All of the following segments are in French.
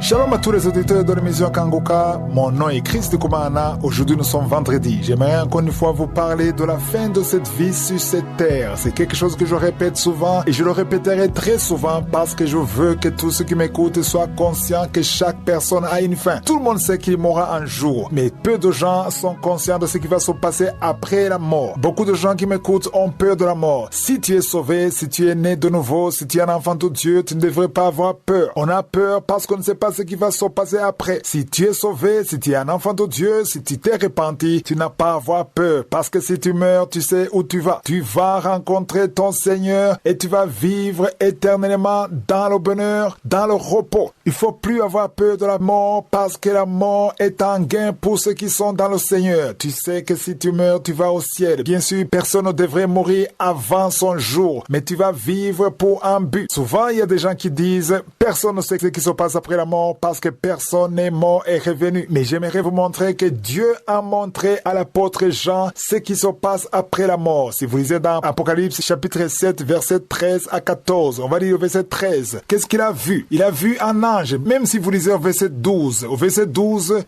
Shalom à tous les auditeurs de l'émission Kangoka, mon nom est Christ Koumana. Aujourd'hui nous sommes vendredi. J'aimerais encore une fois vous parler de la fin de cette vie sur cette terre. C'est quelque chose que je répète souvent et je le répéterai très souvent parce que je veux que tous ceux qui m'écoutent soient conscients que chaque personne a une fin. Tout le monde sait qu'il mourra un jour, mais peu de gens sont conscients de ce qui va se passer après la mort. Beaucoup de gens qui m'écoutent ont peur de la mort. Si tu es sauvé, si tu es né de nouveau, si tu es un enfant de Dieu, tu ne devrais pas avoir peur. On a peur parce qu'on ne sait pas ce qui va se passer après. Si tu es sauvé, si tu es un enfant de Dieu, si tu t'es repenti, tu n'as pas à avoir peur. Parce que si tu meurs, tu sais où tu vas. Tu vas rencontrer ton Seigneur et tu vas vivre éternellement dans le bonheur, dans le repos. Il faut plus avoir peur de la mort parce que la mort est un gain pour ceux qui sont dans le Seigneur. Tu sais que si tu meurs, tu vas au ciel. Bien sûr, personne ne devrait mourir avant son jour, mais tu vas vivre pour un but. Souvent, il y a des gens qui disent, personne ne sait ce qui se passe après la mort parce que personne n'est mort et revenu. Mais j'aimerais vous montrer que Dieu a montré à l'apôtre Jean ce qui se passe après la mort. Si vous lisez dans Apocalypse chapitre 7, verset 13 à 14, on va lire au verset 13. Qu'est-ce qu'il a vu? Il a vu un ange. Même si vous lisez au verset 12,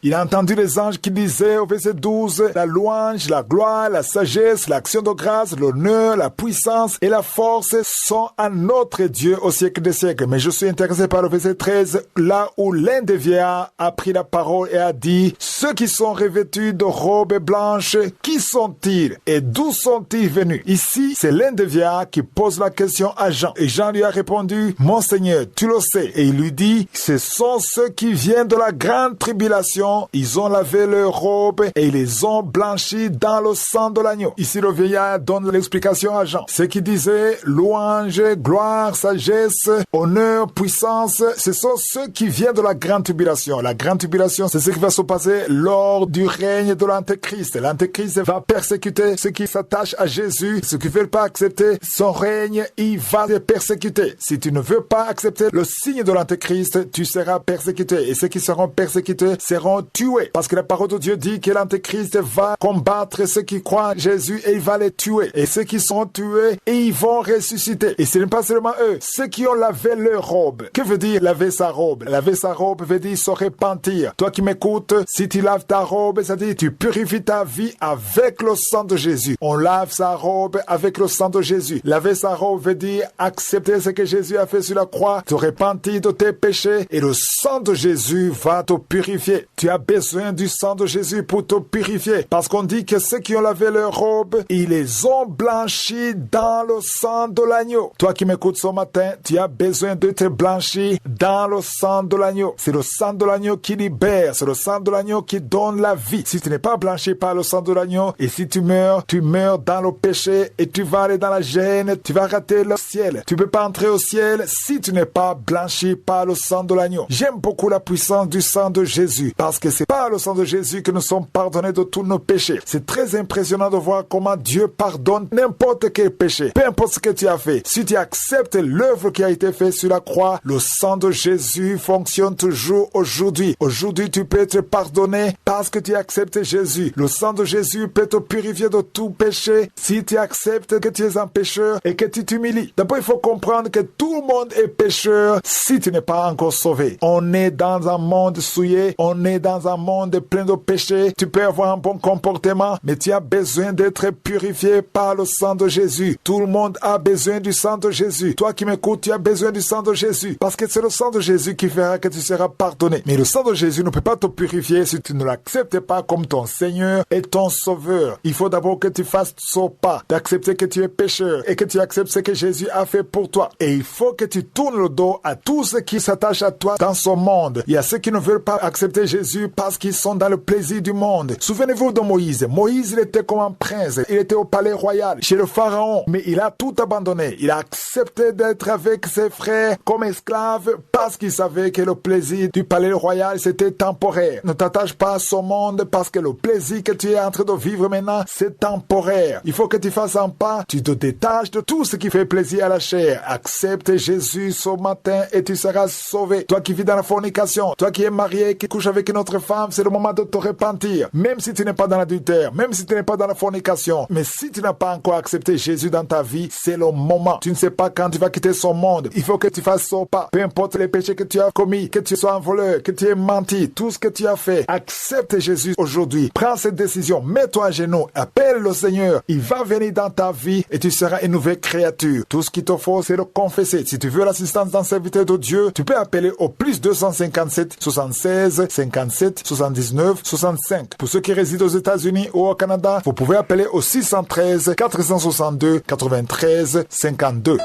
il a entendu les anges qui disaient au verset 12, la louange, la gloire, la sagesse, l'action de grâce, l'honneur, la puissance et la force sont à notre Dieu au siècle des siècles. Mais je suis intéressé par le verset 13, là où l'un des vieillards a pris la parole et a dit, ceux qui sont revêtus de robes blanches, qui sont-ils et d'où sont-ils venus? Ici, c'est l'un des vieillards qui pose la question à Jean. Et Jean lui a répondu, mon Seigneur, tu le sais. Et il lui dit, ce sont ceux qui viennent de la grande tribulation. Ils ont lavé leurs robes et ils les ont blanchis dans le sang de l'agneau. Ici, le vieillard donne l'explication à Jean. Ce qui disait louange, gloire, sagesse, honneur, puissance, ce sont ceux qui viennent de la grande tribulation. La grande tribulation, c'est ce qui va se passer lors du règne de l'Antéchrist. L'Antéchrist va persécuter ceux qui s'attachent à Jésus, ceux qui ne veulent pas accepter son règne, il va les persécuter. Si tu ne veux pas accepter le signe de l'Antéchrist, tu seras persécuté. Et ceux qui seront persécutés seront tués. Parce que la parole de Dieu dit que l'Antéchrist va combattre ceux qui croient en Jésus et il va les tuer. Et ceux qui sont tués, et ils vont ressusciter. Et ce n'est pas seulement eux, ceux qui ont lavé leur robe. Que veut dire laver sa robe? Laver sa robe veut dire se repentir. Toi qui m'écoutes, si tu laves ta robe, ça dit tu purifies ta vie avec le sang de Jésus. On lave sa robe avec le sang de Jésus. Laver sa robe veut dire accepter ce que Jésus a fait sur la croix, te repentir de tes péchés et le sang de Jésus va te purifier. Tu as besoin du sang de Jésus pour te purifier parce qu'on dit que ceux qui ont lavé leur robe, ils les ont blanchis dans le sang de l'agneau. Toi qui m'écoutes ce matin, tu as besoin de te blanchir dans le sang de l'agneau. C'est le sang de l'agneau qui libère, c'est le sang de l'agneau qui donne la vie. Si tu n'es pas blanchi par le sang de l'agneau et si tu meurs dans le péché et tu vas aller dans la gêne, tu vas rater le ciel. Tu ne peux pas entrer au ciel si tu n'es pas blanchi par le sang de l'agneau. J'aime beaucoup la puissance du sang de Jésus parce que c'est par le sang de Jésus que nous sommes pardonnés de tous nos péchés. C'est très impressionnant de voir comment Dieu pardonne n'importe quel péché, peu importe ce que tu as fait. Si tu acceptes l'œuvre qui a été faite sur la croix, le sang de Jésus fonctionne toujours aujourd'hui. Aujourd'hui, tu peux être pardonné parce que tu acceptes Jésus. Le sang de Jésus peut te purifier de tout péché si tu acceptes que tu es un pécheur et que tu t'humilies. D'abord, il faut comprendre que tout le monde est pécheur si tu n'es pas encore sauvé. On est dans un monde souillé, on est dans un monde plein de péchés. Tu peux avoir un bon comportement, mais tu as besoin d'être purifié par le sang de Jésus. Tout le monde a besoin du sang de Jésus. Toi qui m'écoutes, tu as besoin du sang de Jésus parce que c'est le sang de Jésus qui fera que tu seras pardonné. Mais le sang de Jésus ne peut pas te purifier si tu ne l'acceptes pas comme ton Seigneur et ton Sauveur. Il faut d'abord que tu fasses ce pas d'accepter que tu es pécheur et que tu acceptes ce que Jésus a fait pour toi. Et il faut que tu tournes le dos à tous ceux qui s'attachent à toi dans ce monde. Il y a ceux qui ne veulent pas accepter Jésus parce qu'ils sont dans le plaisir du monde. Souvenez-vous de Moïse. Moïse, il était comme un prince. Il était au palais royal, chez le pharaon. Mais il a tout abandonné. Il a accepté d'être avec ses frères comme esclave parce qu'il savait que le plaisir du palais royal, c'était temporaire. Ne t'attache pas à ce monde parce que le plaisir que tu es en train de vivre maintenant, c'est temporaire. Il faut que tu fasses un pas, tu te détaches de tout ce qui fait plaisir à la chair. Accepte Jésus ce matin et tu seras sauvé. Toi qui vis dans la fornication, toi qui es marié, qui couche avec une autre femme, c'est le moment de te repentir. Même si tu n'es pas dans l'adultère, même si tu n'es pas dans la fornication, mais si tu n'as pas encore accepté Jésus dans ta vie, c'est le moment. Tu ne sais pas quand tu vas quitter ce monde. Il faut que tu fasses ce pas. Peu importe les péchés que tu as commis, menti, que tu sois un voleur, que tu aies menti, tout ce que tu as fait, accepte Jésus aujourd'hui. Prends cette décision, mets-toi à genoux, appelle le Seigneur. Il va venir dans ta vie et tu seras une nouvelle créature. Tout ce qu'il te faut, c'est de confesser. Si tu veux l'assistance d'un serviteur de Dieu, tu peux appeler au plus 257 76 57 79 65. Pour ceux qui résident aux États-Unis ou au Canada, vous pouvez appeler au 613 462 93 52.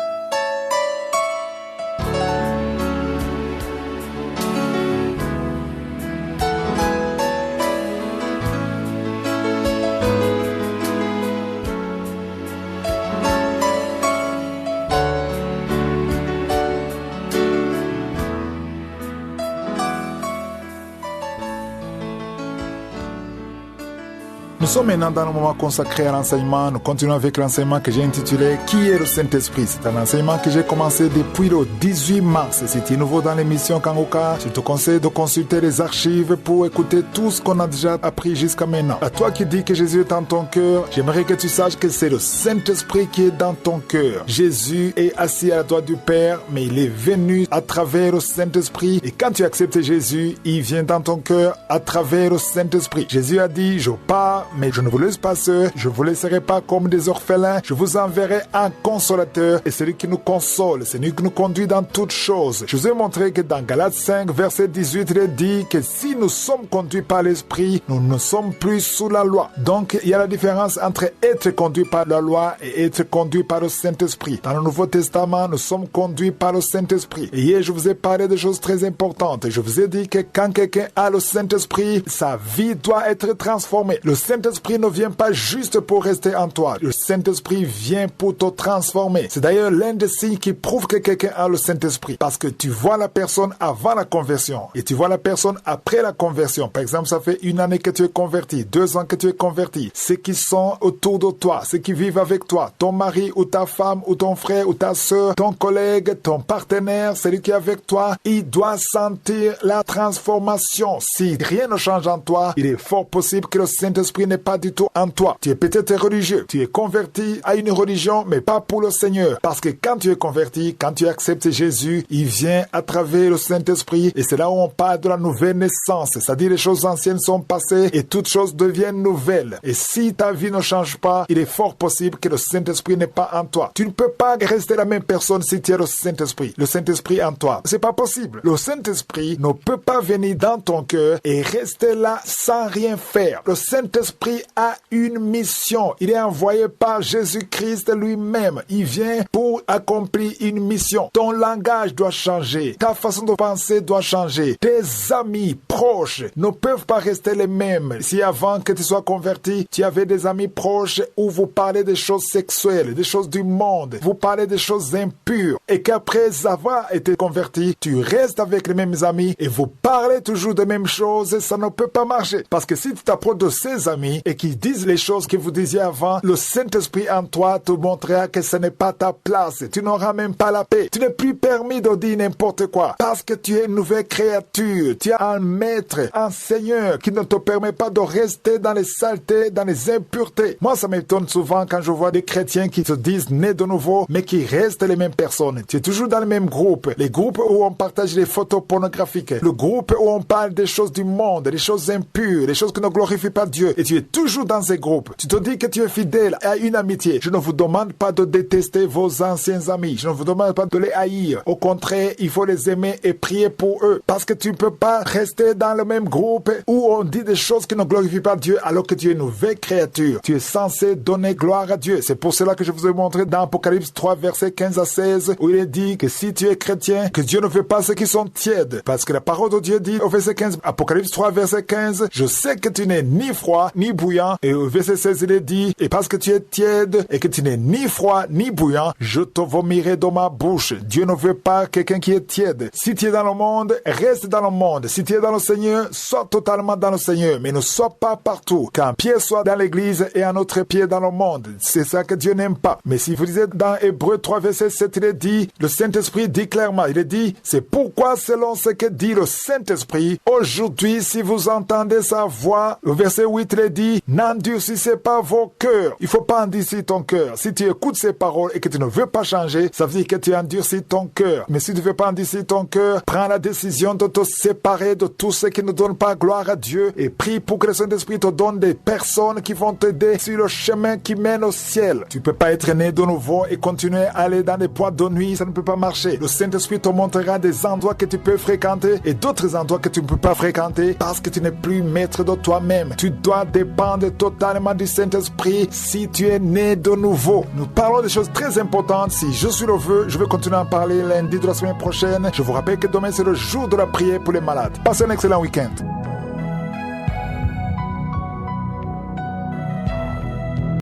Nous sommes maintenant dans le moment consacré à l'enseignement. Nous continuons avec l'enseignement que j'ai intitulé « Qui est le Saint-Esprit ?» C'est un enseignement que j'ai commencé depuis le 18 mars. Si tu es nouveau dans l'émission Kangoka, je te conseille de consulter les archives pour écouter tout ce qu'on a déjà appris jusqu'à maintenant. À toi qui dis que Jésus est dans ton cœur, j'aimerais que tu saches que c'est le Saint-Esprit qui est dans ton cœur. Jésus est assis à la droite du Père, mais il est venu à travers le Saint-Esprit. Et quand tu acceptes Jésus, il vient dans ton cœur à travers le Saint-Esprit. Jésus a dit « Je pars, mais je ne vous laisse pas seul, je vous laisserai pas comme des orphelins, je vous enverrai un consolateur et celui qui nous console, celui qui nous conduit dans toutes choses. » Je vous ai montré que dans Galates 5, verset 18, il est dit que si nous sommes conduits par l'Esprit, nous ne sommes plus sous la loi. Donc, il y a la différence entre être conduit par la loi et être conduit par le Saint-Esprit. Dans le Nouveau Testament, nous sommes conduits par le Saint-Esprit. Et hier, je vous ai parlé de choses très importantes. Je vous ai dit que quand quelqu'un a le Saint-Esprit, sa vie doit être transformée. Le Saint-Esprit ne vient pas juste pour rester en toi. Le Saint-Esprit vient pour te transformer. C'est d'ailleurs l'un des signes qui prouve que quelqu'un a le Saint-Esprit. Parce que tu vois la personne avant la conversion et tu vois la personne après la conversion. Par exemple, ça fait 1 année que tu es converti, 2 ans que tu es converti. Ceux qui sont autour de toi, ceux qui vivent avec toi, ton mari ou ta femme ou ton frère ou ta sœur, ton collègue, ton partenaire, celui qui est avec toi, il doit sentir la transformation. Si rien ne change en toi, il est fort possible que le Saint-Esprit n'est pas du tout en toi. Tu es peut-être religieux, tu es converti à une religion, mais pas pour le Seigneur. Parce que quand tu es converti, quand tu acceptes Jésus, il vient à travers le Saint-Esprit et c'est là où on parle de la nouvelle naissance. C'est-à-dire les choses anciennes sont passées et toutes choses deviennent nouvelles. Et si ta vie ne change pas, il est fort possible que le Saint-Esprit n'est pas en toi. Tu ne peux pas rester la même personne si tu as le Saint-Esprit. Le Saint-Esprit en toi. C'est pas possible. Le Saint-Esprit ne peut pas venir dans ton cœur et rester là sans rien faire. Le Saint-Esprit a une mission. Il est envoyé par Jésus-Christ lui-même. Il vient pour accomplir une mission. Ton langage doit changer. Ta façon de penser doit changer. Tes amis proches ne peuvent pas rester les mêmes. Si avant que tu sois converti, tu avais des amis proches où vous parlez des choses sexuelles, des choses du monde, vous parlez des choses impures, et qu'après avoir été converti, tu restes avec les mêmes amis et vous parlez toujours des mêmes choses, ça ne peut pas marcher. Parce que si tu t'approches de ces amis et qu'ils disent les choses que vous disiez avant, le Saint-Esprit en toi te montrera que ce n'est pas ta place. Tu n'auras même pas la paix. Tu n'es plus permis de dire n'importe quoi. Parce que tu es une nouvelle créature. Tu as un maître, un Seigneur qui ne te permet pas de rester dans les saletés, dans les impuretés. Moi, ça m'étonne souvent quand je vois des chrétiens qui se disent nés de nouveau, mais qui restent les mêmes personnes. Tu es toujours dans le même groupe. Les groupes où on partage les photos pornographiques. Le groupe où on parle des choses du monde, des choses impures, des choses qui ne glorifient pas Dieu. Et tu es toujours dans ces groupes. Tu te dis que tu es fidèle à une amitié. Je ne vous demande pas de détester vos anciens amis. Je ne vous demande pas de les haïr. Au contraire, il faut les aimer et prier pour eux. Parce que tu ne peux pas rester dans le même groupe où on dit des choses qui ne glorifient pas Dieu alors que tu es une nouvelle créature. Tu es censé donner gloire à Dieu. C'est pour cela que je vous ai montré dans Apocalypse 3, versets 15 à 16, où il est dit que si tu es chrétien, que Dieu ne veut pas ceux qui sont tièdes. Parce que la parole de Dieu dit au verset 15, Apocalypse 3, verset 15, je sais que tu n'es ni froid, ni bouillant. Et au verset 16, il est dit, et parce que tu es tiède et que tu n'es ni froid, ni bouillant, je te vomirai de ma bouche. Dieu ne veut pas quelqu'un qui est tiède. Si tu es dans le monde, reste dans le monde. Si tu es dans le Seigneur, sois totalement dans le Seigneur. Mais ne sois pas partout. Qu'un pied soit dans l'église et un autre pied dans le monde. C'est ça que Dieu n'aime pas. Mais si vous lisez dans Hébreux 3, verset 7, il est dit, le Saint-Esprit dit clairement, il est dit, c'est pourquoi selon ce que dit le Saint-Esprit, aujourd'hui, si vous entendez sa voix, le verset 8, il est dit, dit, n'endurcissez pas vos cœurs. Il faut pas endurcir ton cœur. Si tu écoutes ces paroles et que tu ne veux pas changer, ça veut dire que tu endurcis ton cœur. Mais si tu ne veux pas endurcir ton cœur, prends la décision de te séparer de tout ce qui ne donne pas gloire à Dieu et prie pour que le Saint-Esprit te donne des personnes qui vont t'aider sur le chemin qui mène au ciel. Tu peux pas être né de nouveau et continuer à aller dans des boîtes de nuit, ça ne peut pas marcher. Le Saint-Esprit te montrera des endroits que tu peux fréquenter et d'autres endroits que tu ne peux pas fréquenter parce que tu n'es plus maître de toi-même. Tu dois dépendre totalement du Saint-Esprit si tu es né de nouveau. Nous parlons des choses très importantes. Si je suis le vœu, je vais continuer à en parler lundi de la semaine prochaine. Je vous rappelle que demain c'est le jour de la prière pour les malades. Passez un excellent week-end.